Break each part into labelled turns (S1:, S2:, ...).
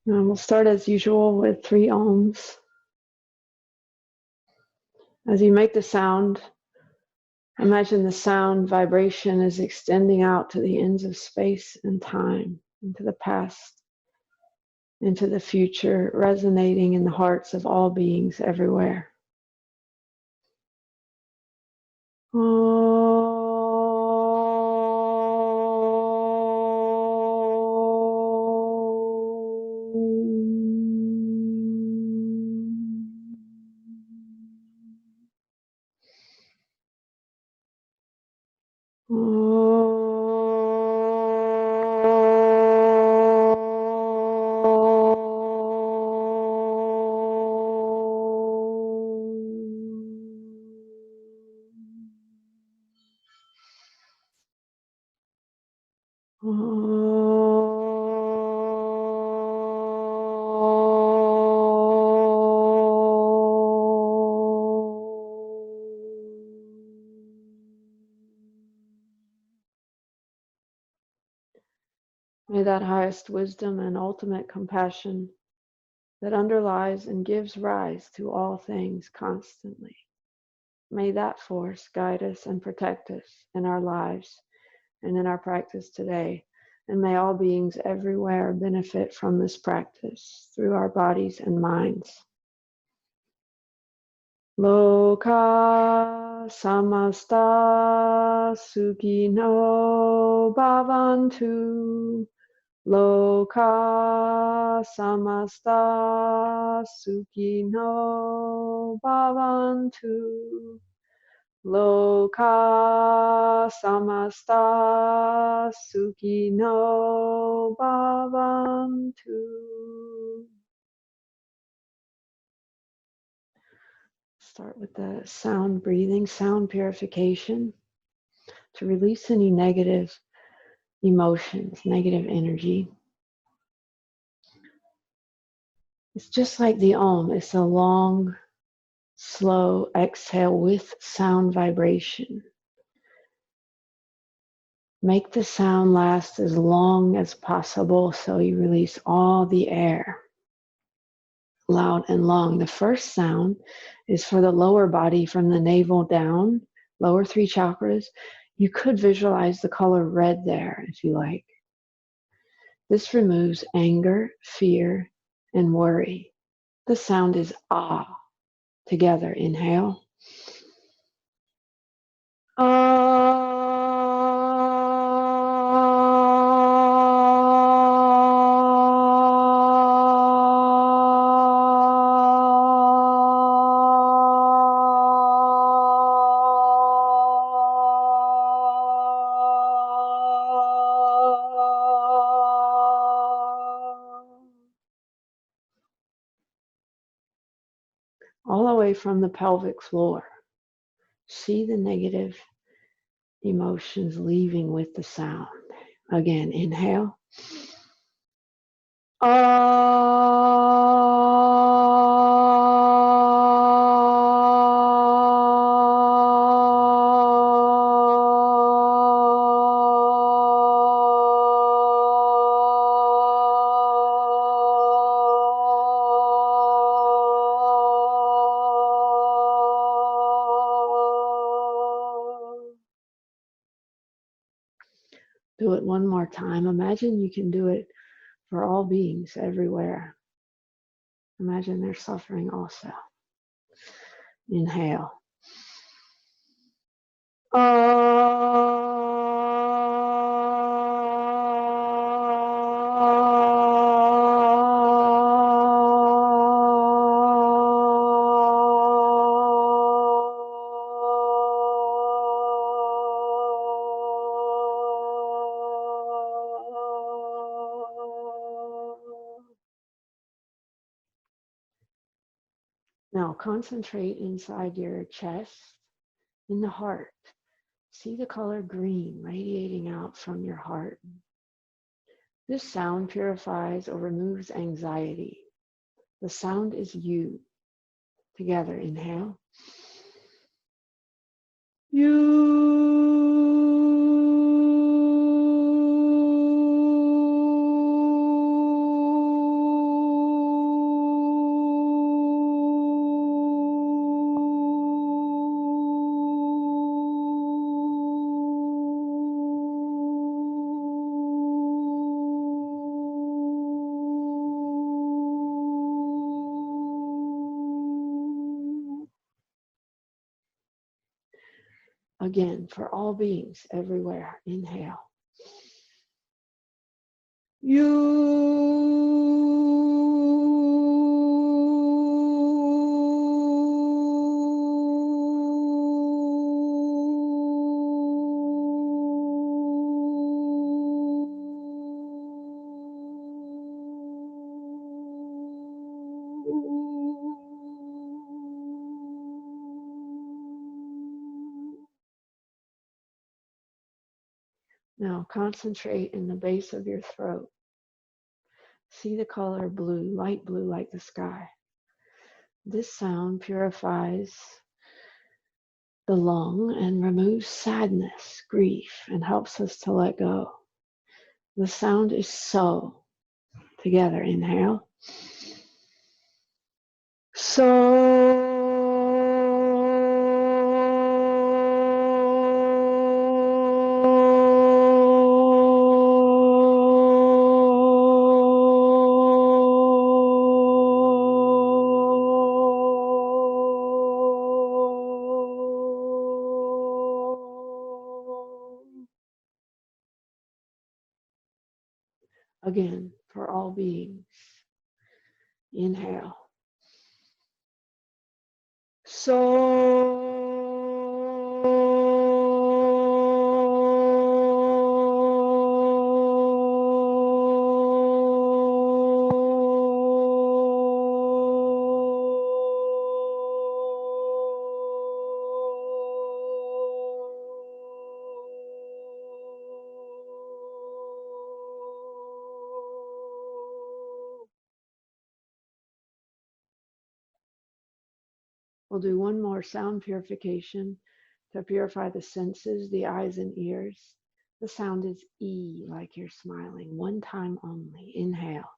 S1: And we'll start as usual with 3 ohms. As you make the sound, imagine the sound vibration is extending out to the ends of space and time, into the past, into the future, resonating in the hearts of all beings everywhere. May that highest wisdom and ultimate compassion that underlies and gives rise to all things constantly, may that force guide us and protect us in our lives and in our practice today. And may all beings everywhere benefit from this practice through our bodies and minds. Loka samasta sukhino bhavantu. Loka samasta sukhino bhavantu. Loka samasta sukhino bhavantu. Start with the sound breathing, sound purification, to release any negative emotions, negative energy. It's just like the Om. It's a long, slow exhale with sound vibration. Make the sound last as long as possible so you release all the air, loud and long. The first sound is for the lower body, from the navel down, lower 3 chakras. You could visualize the color red there if you like. This removes anger, fear, and worry. The sound is ah. Together, inhale. Ah. All the way from the pelvic floor. See the negative emotions leaving with the sound. Again, inhale. Do it one more time. Imagine you can do it for all beings everywhere. Imagine they're suffering also. Inhale. Now concentrate inside your chest, in the heart. See the color green radiating out from your heart. This sound purifies or removes anxiety. The sound is you. Together, inhale. You. Again, for all beings everywhere. Inhale. Now concentrate in the base of your throat. See the color blue, light blue like the sky. This sound purifies the lung and removes sadness, grief, and helps us to let go. The sound is so. Together, inhale. So. Again, for all beings. Inhale. So. We'll do one more sound purification to purify the senses, the eyes and ears. The sound is E, like you're smiling, one time only. Inhale.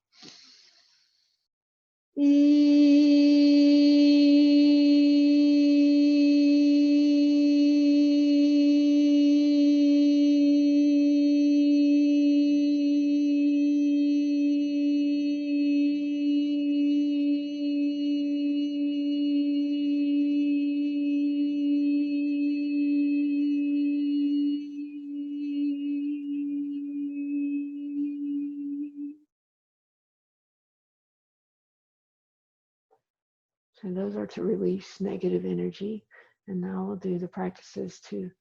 S1: And those are to release negative energy. And now we'll do the practices to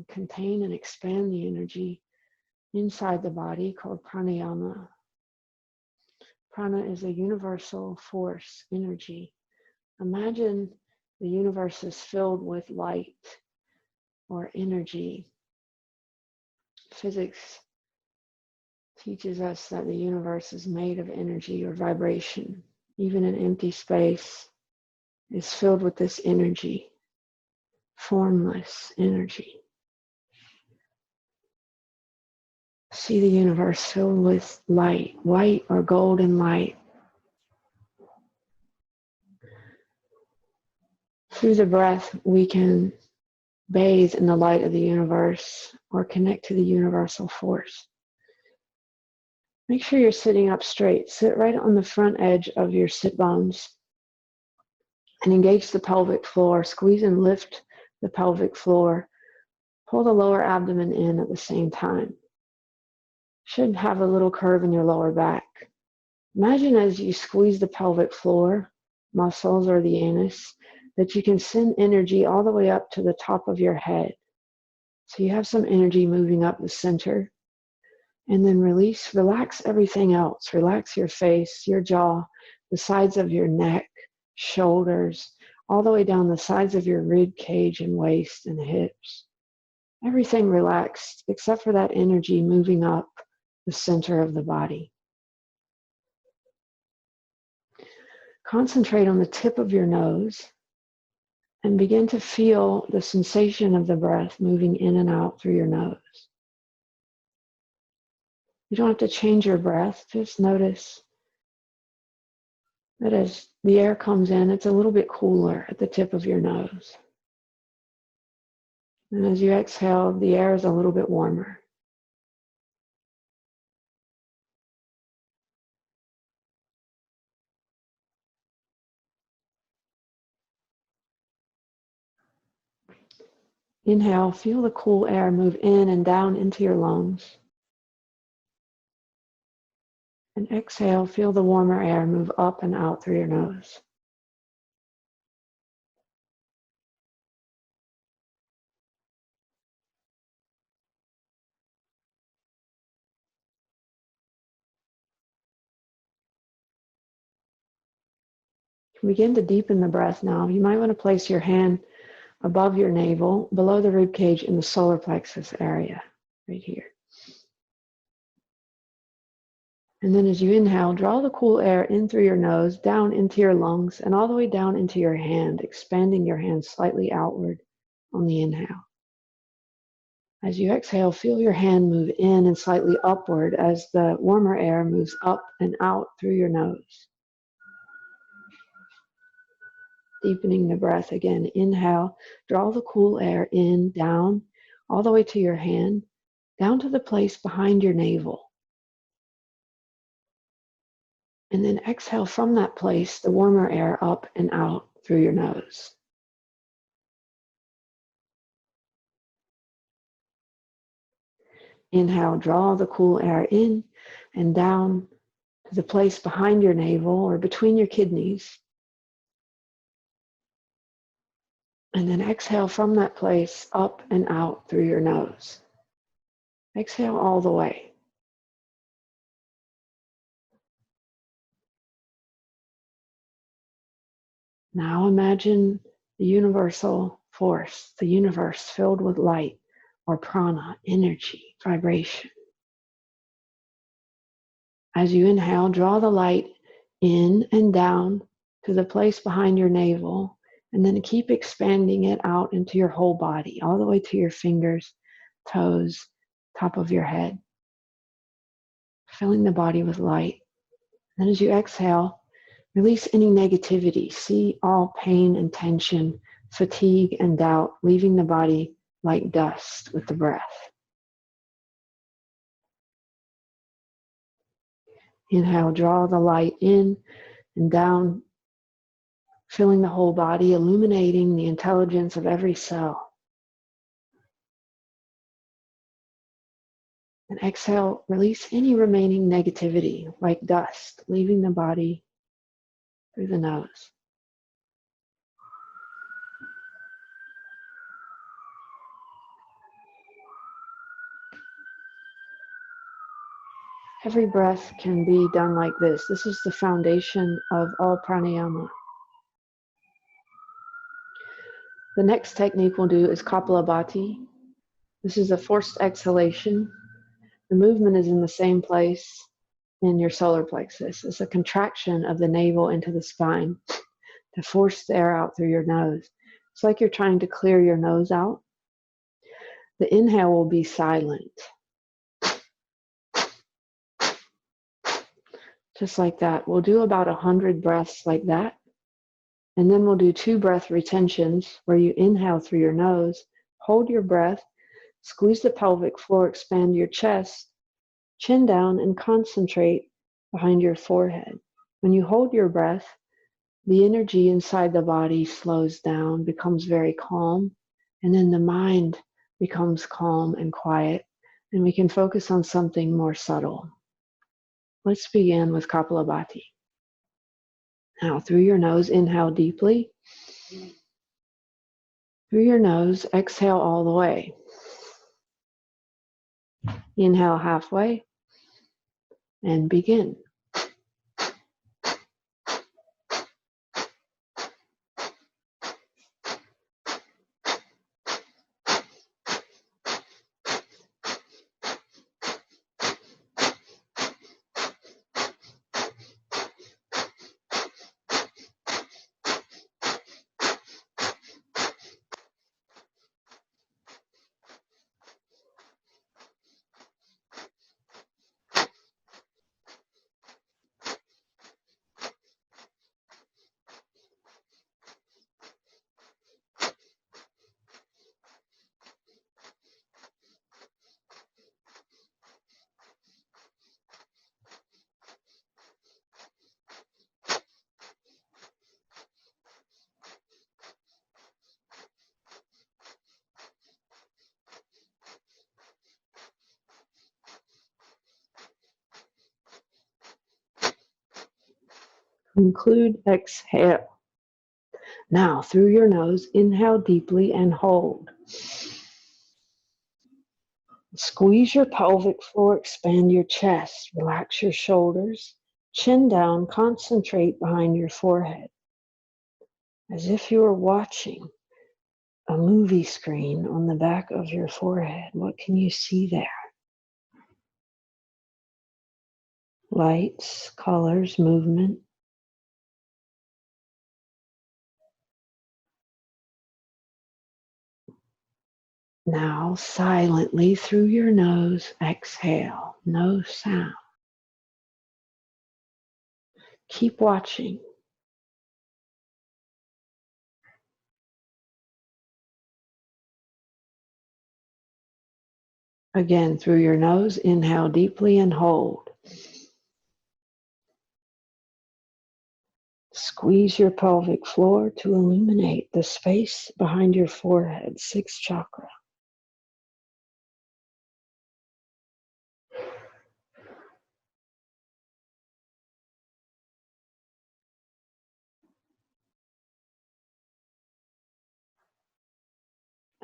S1: contain and expand the energy inside the body called pranayama. Prana is a universal force, energy. Imagine the universe is filled with light or energy. Physics teaches us that the universe is made of energy or vibration. Even an empty space is filled with this energy, formless energy. See the universe filled with light, white or golden light. Through the breath, we can bathe in the light of the universe or connect to the universal force. Make sure you're sitting up straight. Sit right on the front edge of your sit bones and engage the pelvic floor. Squeeze and lift the pelvic floor. Pull the lower abdomen in at the same time. Should have a little curve in your lower back. Imagine as you squeeze the pelvic floor muscles or the anus that you can send energy all the way up to the top of your head. So you have some energy moving up the center. And then release, relax everything else. Relax your face, your jaw, the sides of your neck, shoulders, all the way down the sides of your rib cage and waist and hips. Everything relaxed except for that energy moving up the center of the body. Concentrate on the tip of your nose and begin to feel the sensation of the breath moving in and out through your nose. You don't have to change your breath, just notice that as the air comes in, it's a little bit cooler at the tip of your nose. And as you exhale, the air is a little bit warmer. Inhale, feel the cool air move in and down into your lungs. And exhale, feel the warmer air move up and out through your nose. Begin to deepen the breath now. You might want to place your hand above your navel, below the rib cage in the solar plexus area, right here. And then as you inhale, draw the cool air in through your nose, down into your lungs, and all the way down into your hand, expanding your hand slightly outward on the inhale. As you exhale, feel your hand move in and slightly upward as the warmer air moves up and out through your nose. Deepening the breath again. Inhale, draw the cool air in, down, all the way to your hand, down to the place behind your navel. And then exhale from that place, the warmer air up and out through your nose. Inhale, draw the cool air in and down to the place behind your navel or between your kidneys. And then exhale from that place up and out through your nose. Exhale all the way. Now imagine the universal force, the universe filled with light or prana, energy, vibration. As you inhale, draw the light in and down to the place behind your navel, and then keep expanding it out into your whole body, all the way to your fingers, toes, top of your head, filling the body with light. And as you exhale, release any negativity. See all pain and tension, fatigue and doubt, leaving the body like dust with the breath. Inhale, draw the light in and down, filling the whole body, illuminating the intelligence of every cell. And exhale, release any remaining negativity like dust, leaving the body through the nose. Every breath can be done like this. This is the foundation of all pranayama. The next technique we'll do is Kapalabhati. This is a forced exhalation. The movement is in the same place in your solar plexus. It's a contraction of the navel into the spine to force the air out through your nose. It's like you're trying to clear your nose out. The inhale will be silent. Just like that. We'll do about 100 breaths like that. And then we'll do 2 breath retentions where you inhale through your nose, hold your breath, squeeze the pelvic floor, expand your chest, chin down, and concentrate behind your forehead. When you hold your breath, the energy inside the body slows down, becomes very calm, and then the mind becomes calm and quiet, and we can focus on something more subtle. Let's begin with Kapalabhati. Now, through your nose, inhale deeply. Through your nose, exhale all the way. Inhale halfway, and begin. Conclude, exhale. Now, through your nose, inhale deeply and hold. Squeeze your pelvic floor, expand your chest, relax your shoulders, chin down, concentrate behind your forehead. As if you were watching a movie screen on the back of your forehead. What can you see there? Lights, colors, movement. Now, silently through your nose, exhale. No sound. Keep watching. Again, through your nose, inhale deeply and hold. Squeeze your pelvic floor to illuminate the space behind your forehead, 6th chakra.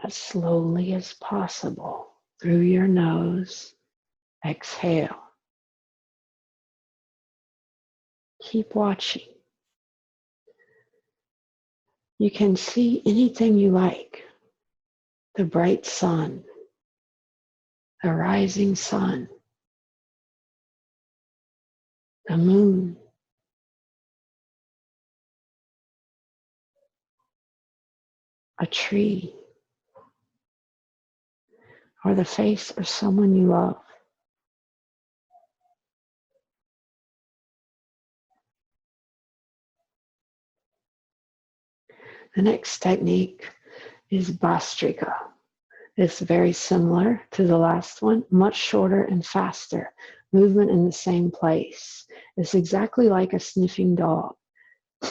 S1: As slowly as possible, through your nose, exhale. Keep watching. You can see anything you like. The bright sun, the rising sun, the moon, a tree, or the face of someone you love. The next technique is Bhastrika. It's very similar to the last one, much shorter and faster. Movement in the same place. It's exactly like a sniffing dog. So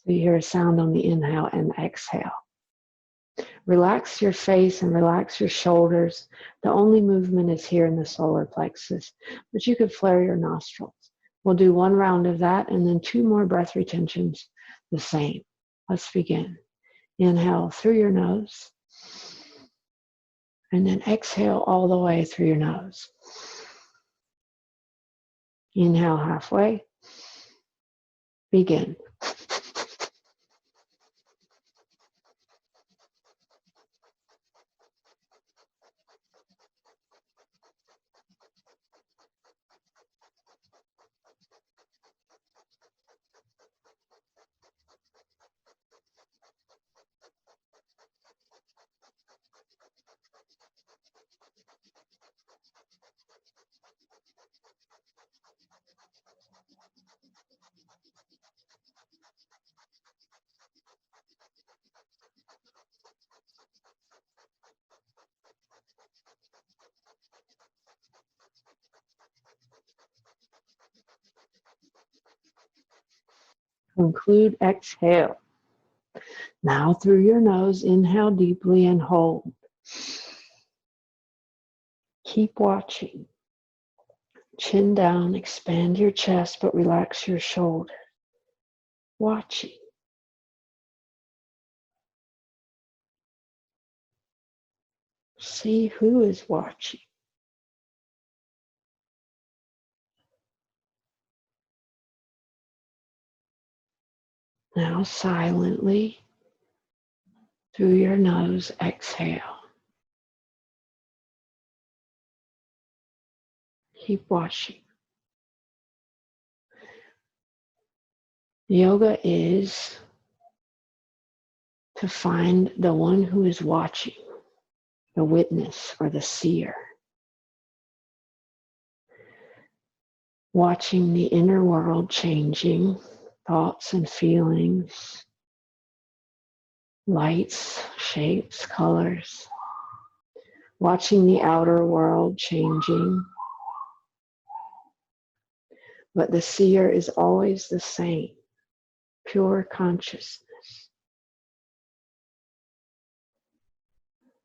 S1: you hear a sound on the inhale and exhale. Relax your face and relax your shoulders. The only movement is here in the solar plexus, but you could flare your nostrils. We'll do one round of that and then 2 more breath retentions the same. Let's begin. Inhale through your nose and then exhale all the way through your nose. Inhale halfway. Begin. Conclude, exhale. Now through your nose, inhale deeply and hold. Keep watching. Chin down, expand your chest, but relax your shoulder. Watching. See who is watching. Now silently, through your nose, exhale. Keep watching. Yoga is to find the one who is watching, the witness or the seer. Watching the inner world changing, thoughts and feelings, lights, shapes, colors. Watching the outer world changing. But the seer is always the same, pure consciousness,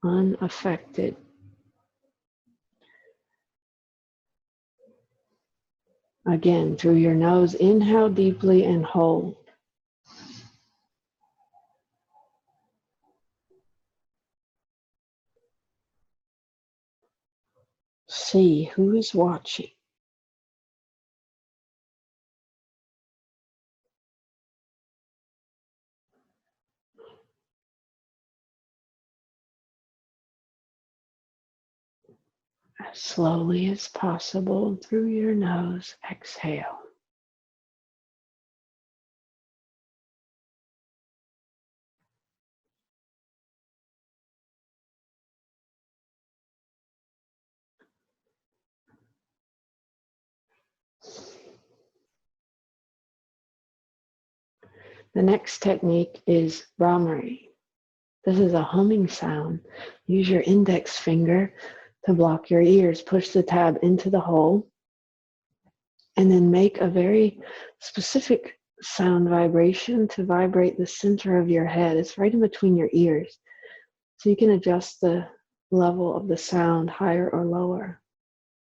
S1: unaffected. Again, through your nose, inhale deeply and hold. See who is watching. As slowly as possible through your nose, exhale. The next technique is Brahmari. This is a humming sound. Use your index finger to block your ears. Push the tab into the hole and then make a very specific sound vibration to vibrate the center of your head. It's right in between your ears. So you can adjust the level of the sound higher or lower.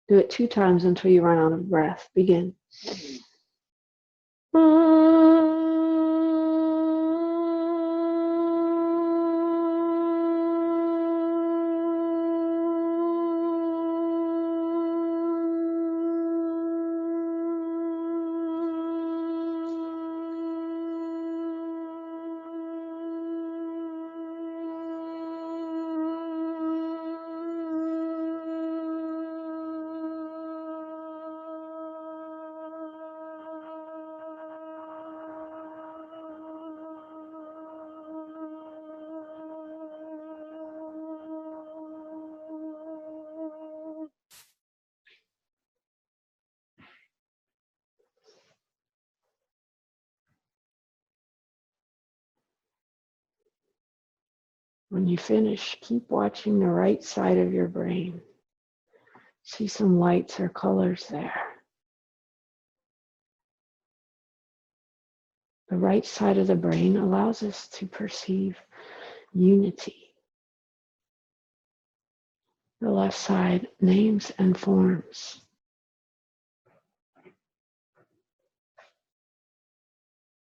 S1: Do it 2 times until you run out of breath. Begin. When you finish, keep watching the right side of your brain. See some lights or colors there. The right side of the brain allows us to perceive unity. The left side, names and forms.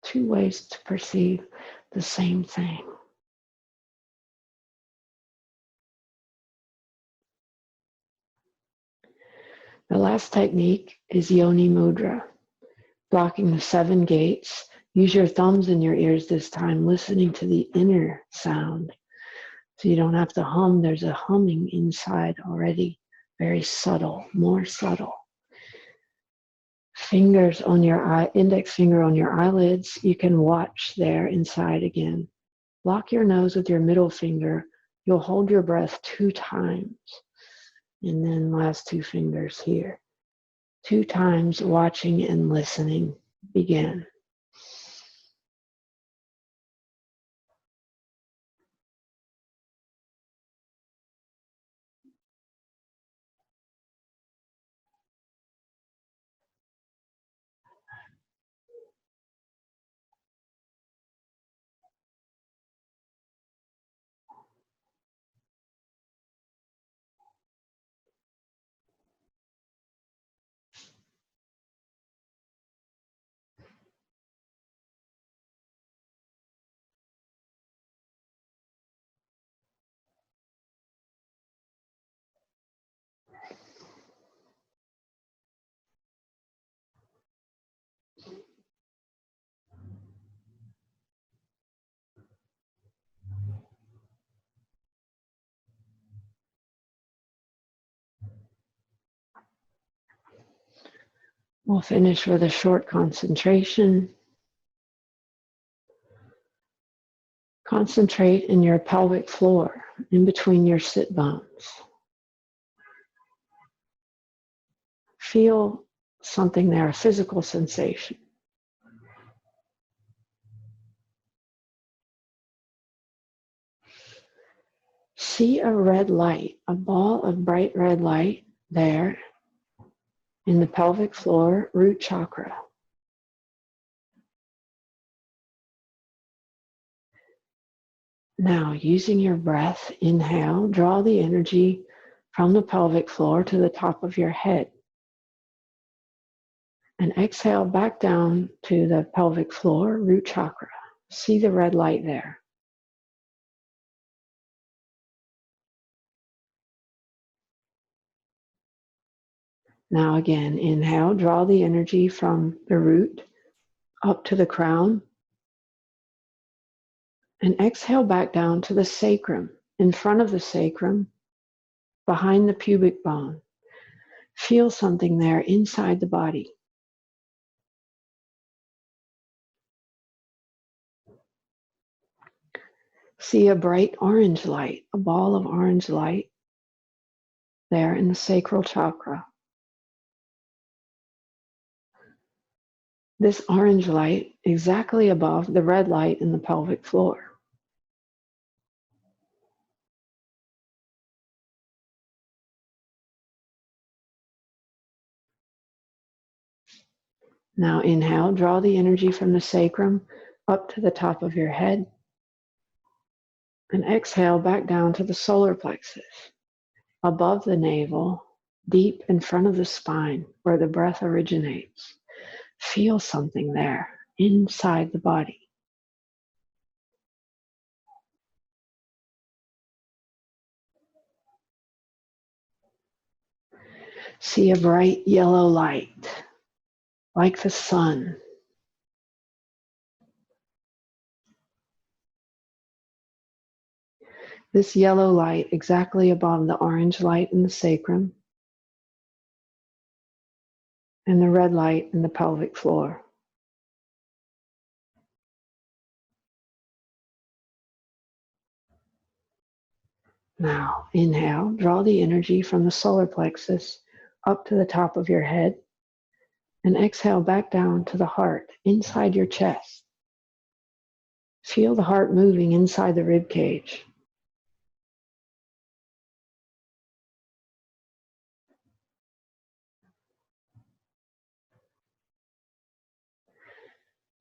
S1: Two ways to perceive the same thing. The last technique is Yoni mudra, blocking the 7 gates. Use your thumbs in your ears this time, listening to the inner sound. So you don't have to hum, there's a humming inside already, very subtle, more subtle. Fingers on your index finger on your eyelids, you can watch there inside again. Block your nose with your middle finger. You'll hold your breath 2 times. And then last 2 fingers here. 2 times watching and listening. Begin. We'll finish with a short concentration. Concentrate in your pelvic floor, in between your sit bones. Feel something there, a physical sensation. See a red light, a ball of bright red light there in the pelvic floor, root chakra. Now, using your breath, inhale, draw the energy from the pelvic floor to the top of your head. And exhale back down to the pelvic floor, root chakra. See the red light there. Now again, inhale, draw the energy from the root up to the crown. And exhale back down to the sacrum, in front of the sacrum, behind the pubic bone. Feel something there inside the body. See a bright orange light, a ball of orange light there in the sacral chakra. This orange light exactly above the red light in the pelvic floor. Now inhale, draw the energy from the sacrum up to the top of your head. And exhale back down to the solar plexus, above the navel, deep in front of the spine where the breath originates. Feel something there inside the body. See a bright yellow light, like the sun. This yellow light exactly above the orange light in the sacrum and the red light in the pelvic floor. Now, inhale, draw the energy from the solar plexus up to the top of your head, and exhale back down to the heart, inside your chest. Feel the heart moving inside the rib cage.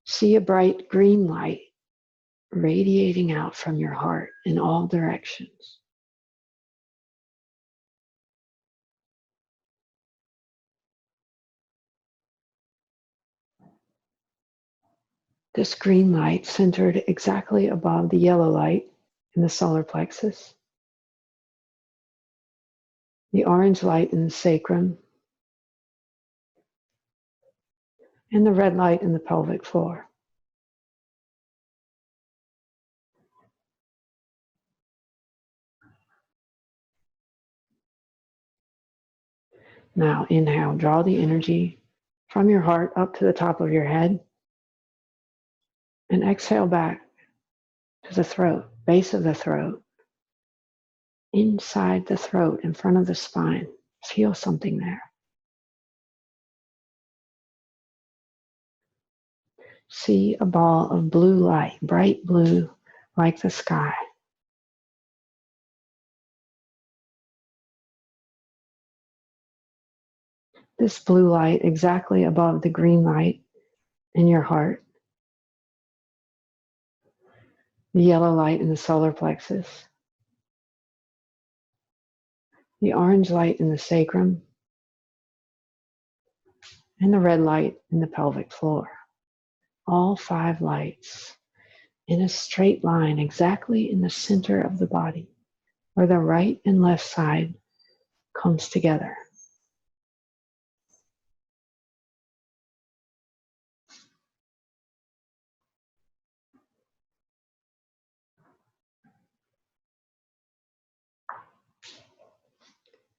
S1: See a bright green light radiating out from your heart in all directions. This green light centered exactly above the yellow light in the solar plexus, the orange light in the sacrum, and the red light in the pelvic floor. Now inhale, draw the energy from your heart up to the top of your head, and exhale back to the throat, base of the throat, inside the throat, in front of the spine. Feel something there. See a ball of blue light, bright blue, like the sky. This blue light exactly above the green light in your heart, the yellow light in the solar plexus, the orange light in the sacrum, and the red light in the pelvic floor. All 5 lights in a straight line exactly in the center of the body, where the right and left side comes together.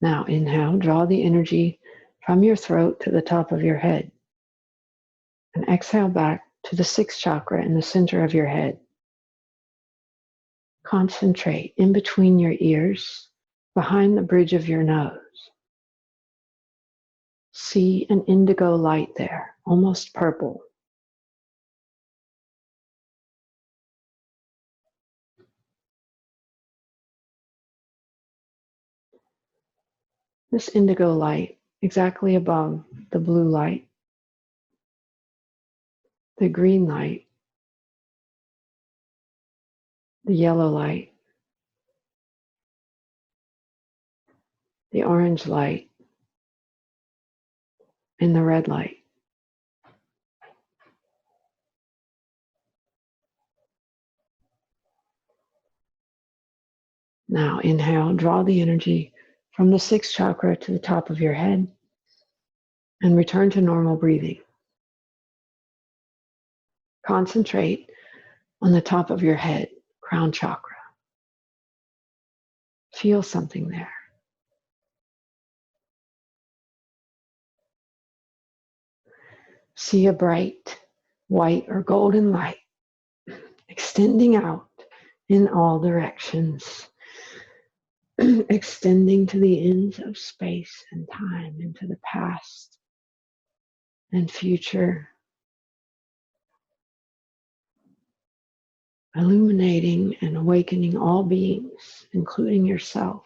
S1: Now inhale, draw the energy from your throat to the top of your head. And exhale back to the 6th chakra in the center of your head. Concentrate in between your ears, behind the bridge of your nose. See an indigo light there, almost purple. This indigo light exactly above the blue light, the green light, the yellow light, the orange light, and the red light. Now inhale, draw the energy from the sixth chakra to the top of your head and return to normal breathing. Concentrate on the top of your head, crown chakra. Feel something there. See a bright white or golden light extending out in all directions, extending to the ends of space and time, into the past and future, illuminating and awakening all beings, including yourself.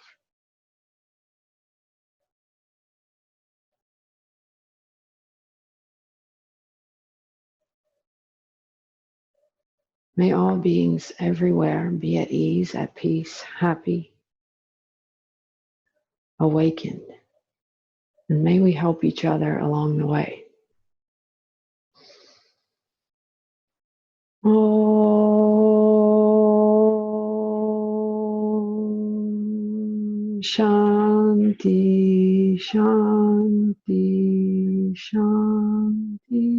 S1: May all beings everywhere be at ease, at peace, happy, awakened, and may we help each other along the way. Om Shanti, Shanti, Shanti.